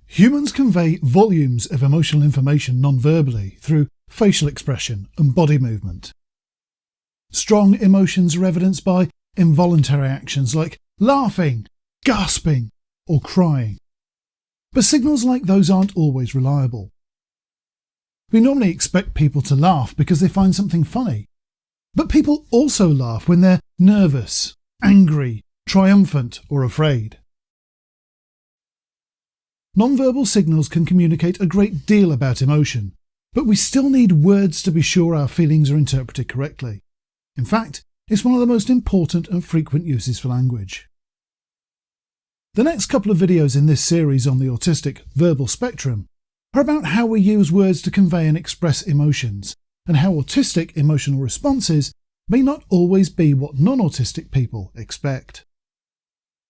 Humans convey volumes of emotional information non-verbally through facial expression and body movement. Strong emotions are evidenced by involuntary actions like laughing, gasping, or crying. But signals like those aren't always reliable. We normally expect people to laugh because they find something funny. But people also laugh when they're nervous, angry, triumphant, or afraid. Non-verbal signals can communicate a great deal about emotion, but we still need words to be sure our feelings are interpreted correctly. In fact, it's one of the most important and frequent uses for language. The next couple of videos in this series on the autistic verbal spectrum are about how we use words to convey and express emotions, and how autistic emotional responses may not always be what non-autistic people expect.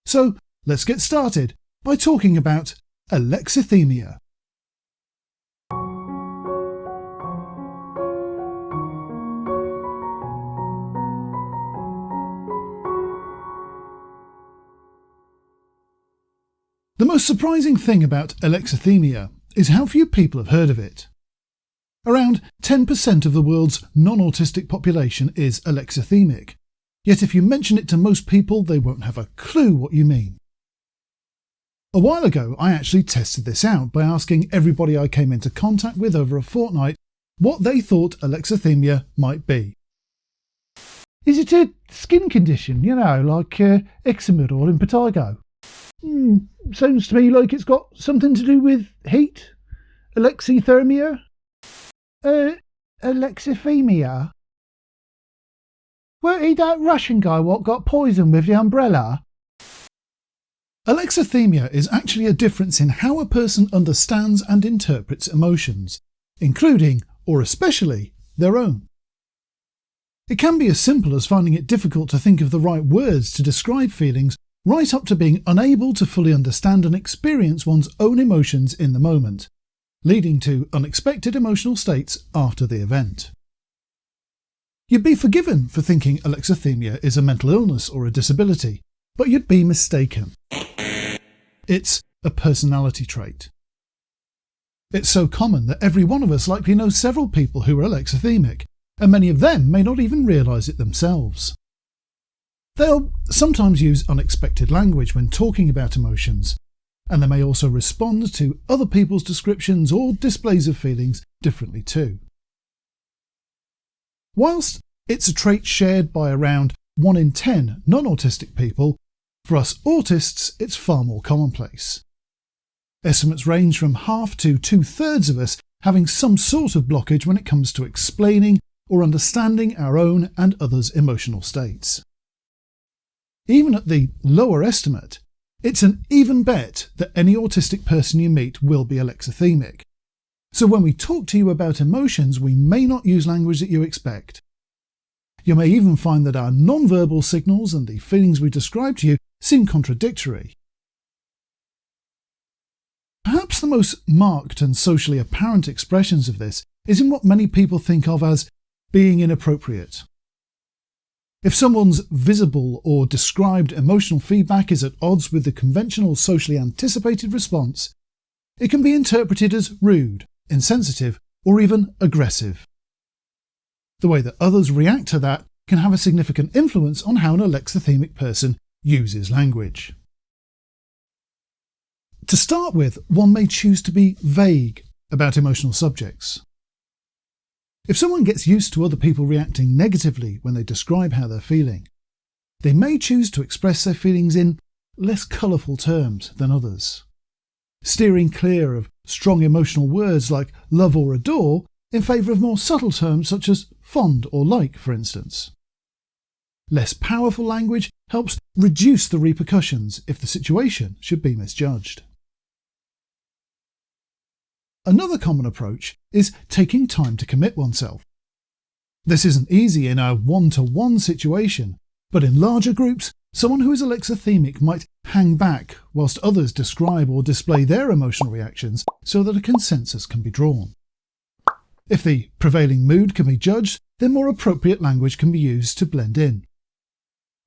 So let's get started by talking about Alexithymia. The most surprising thing about Alexithymia is how few people have heard of it. Around 10% of the world's non-autistic population is alexithymic, yet if you mention it to most people they won't have a clue what you mean. A while ago I actually tested this out by asking everybody I came into contact with over a fortnight what they thought alexithymia might be. Is it a skin condition, like eczema or impetigo? Sounds to me like it's got something to do with heat. Alexithymia? Alexithymia? Were he that Russian guy what got poisoned with the umbrella? Alexithymia is actually a difference in how a person understands and interprets emotions, including, or especially, their own. It can be as simple as finding it difficult to think of the right words to describe feelings, right up to being unable to fully understand and experience one's own emotions in the moment, leading to unexpected emotional states after the event. You'd be forgiven for thinking alexithymia is a mental illness or a disability, but you'd be mistaken. It's a personality trait. It's so common that every one of us likely knows several people who are alexithymic, and many of them may not even realise it themselves. They'll sometimes use unexpected language when talking about emotions, and they may also respond to other people's descriptions or displays of feelings differently too. Whilst it's a trait shared by around 1 in 10 non-autistic people, for us autists it's far more commonplace. Estimates range from half to 2/3 of us having some sort of blockage when it comes to explaining or understanding our own and others' emotional states. Even at the lower estimate, it's an even bet that any autistic person you meet will be alexithymic. So when we talk to you about emotions, we may not use language that you expect. You may even find that our non-verbal signals and the feelings we describe to you seem contradictory. Perhaps the most marked and socially apparent expressions of this is in what many people think of as being inappropriate. If someone's visible or described emotional feedback is at odds with the conventional socially anticipated response, it can be interpreted as rude, insensitive, or even aggressive. The way that others react to that can have a significant influence on how an alexithymic person uses language. To start with, one may choose to be vague about emotional subjects. If someone gets used to other people reacting negatively when they describe how they're feeling, they may choose to express their feelings in less colourful terms than others, steering clear of strong emotional words like love or adore in favour of more subtle terms such as fond or like, for instance. Less powerful language helps reduce the repercussions if the situation should be misjudged. Another common approach is taking time to commit oneself. This isn't easy in a one-to-one situation, but in larger groups, someone who is alexithymic might hang back whilst others describe or display their emotional reactions so that a consensus can be drawn. If the prevailing mood can be judged, then more appropriate language can be used to blend in.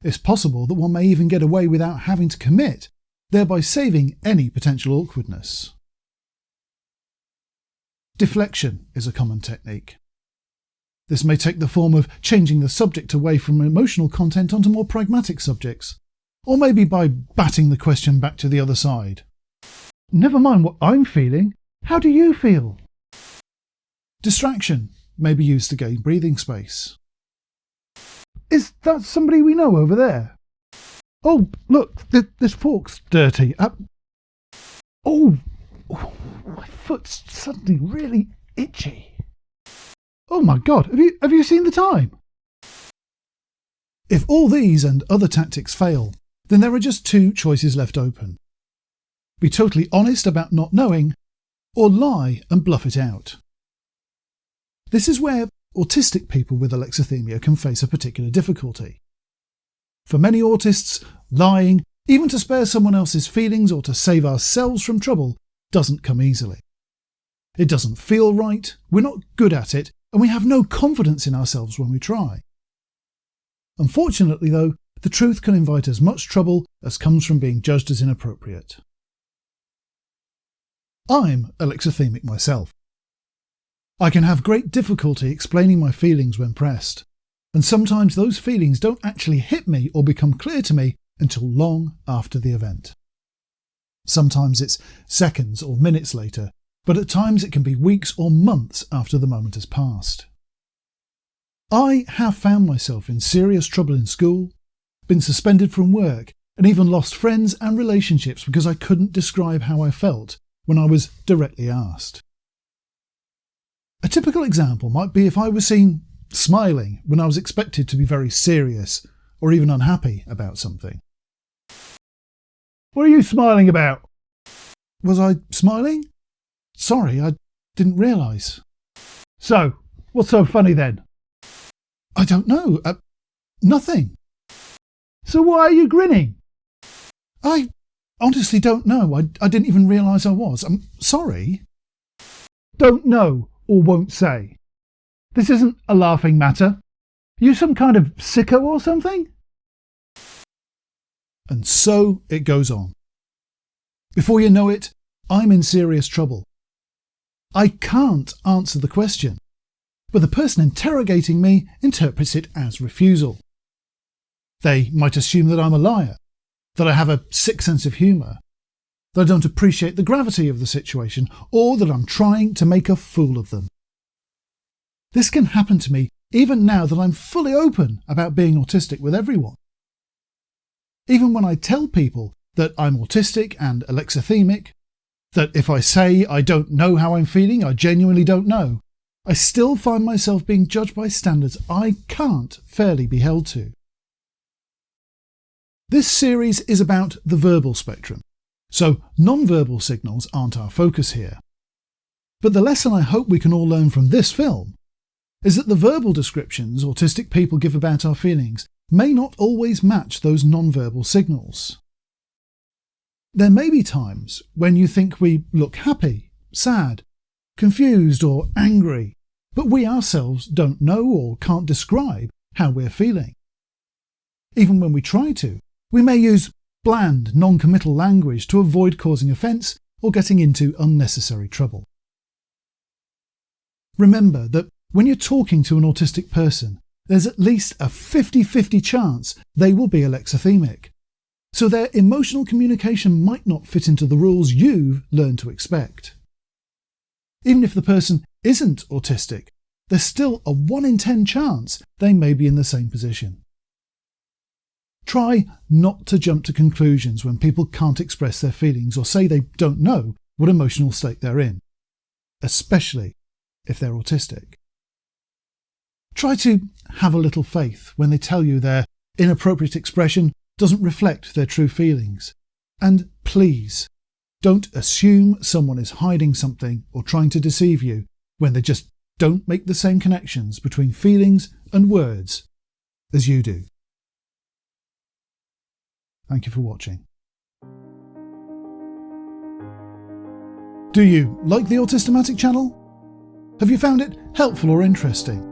It's possible that one may even get away without having to commit, thereby saving any potential awkwardness. Deflection is a common technique. This may take the form of changing the subject away from emotional content onto more pragmatic subjects, or maybe by batting the question back to the other side. Never mind what I'm feeling, how do you feel? Distraction may be used to gain breathing space. Is that somebody we know over there? Oh, look, this fork's dirty. Oh, my foot's suddenly really itchy. Oh my God, have you seen the time? If all these and other tactics fail, then there are just two choices left open. Be totally honest about not knowing, or lie and bluff it out. This is where autistic people with alexithymia can face a particular difficulty. For many autists, lying, even to spare someone else's feelings or to save ourselves from trouble, doesn't come easily. It doesn't feel right, we're not good at it, and we have no confidence in ourselves when we try. Unfortunately, though, the truth can invite as much trouble as comes from being judged as inappropriate. I'm alexithymic myself. I can have great difficulty explaining my feelings when pressed, and sometimes those feelings don't actually hit me or become clear to me until long after the event. Sometimes it's seconds or minutes later, but at times it can be weeks or months after the moment has passed. I have found myself in serious trouble in school, been suspended from work, and even lost friends and relationships because I couldn't describe how I felt when I was directly asked. A typical example might be if I was seen smiling when I was expected to be very serious or even unhappy about something. What are you smiling about? Was I smiling? Sorry, I didn't realise. So, what's so funny then? I don't know. Nothing. So why are you grinning? I honestly don't know. I didn't even realise I was. I'm sorry. Don't know or won't say. This isn't a laughing matter. Are you some kind of sicko or something? And so it goes on. Before you know it, I'm in serious trouble. I can't answer the question, but the person interrogating me interprets it as refusal. They might assume that I'm a liar, that I have a sick sense of humour, that I don't appreciate the gravity of the situation, or that I'm trying to make a fool of them. This can happen to me even now that I'm fully open about being autistic with everyone. Even when I tell people that I'm autistic and alexithymic, that if I say I don't know how I'm feeling, I genuinely don't know, I still find myself being judged by standards I can't fairly be held to. This series is about the verbal spectrum, so non-verbal signals aren't our focus here. But the lesson I hope we can all learn from this film is that the verbal descriptions autistic people give about our feelings may not always match those non-verbal signals. There may be times when you think we look happy, sad, confused or angry, but we ourselves don't know or can't describe how we're feeling. Even when we try to, we may use bland, non-committal language to avoid causing offence or getting into unnecessary trouble. Remember that when you're talking to an autistic person, there's at least a 50-50 chance they will be alexithymic, so their emotional communication might not fit into the rules you've learned to expect. Even if the person isn't autistic, there's still a 1 in 10 chance they may be in the same position. Try not to jump to conclusions when people can't express their feelings or say they don't know what emotional state they're in, especially if they're autistic. Try to have a little faith when they tell you their inappropriate expression doesn't reflect their true feelings. And please, don't assume someone is hiding something or trying to deceive you when they just don't make the same connections between feelings and words as you do. Thank you for watching. Do you like the Autismatic channel? Have you found it helpful or interesting?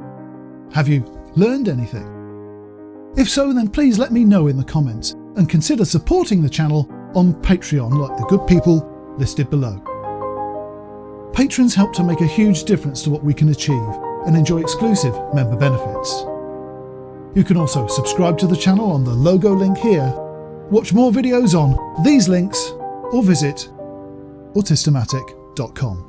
Have you learned anything? If so, then please let me know in the comments and consider supporting the channel on Patreon like the good people listed below. Patrons help to make a huge difference to what we can achieve and enjoy exclusive member benefits. You can also subscribe to the channel on the logo link here, watch more videos on these links, or visit autistic.com.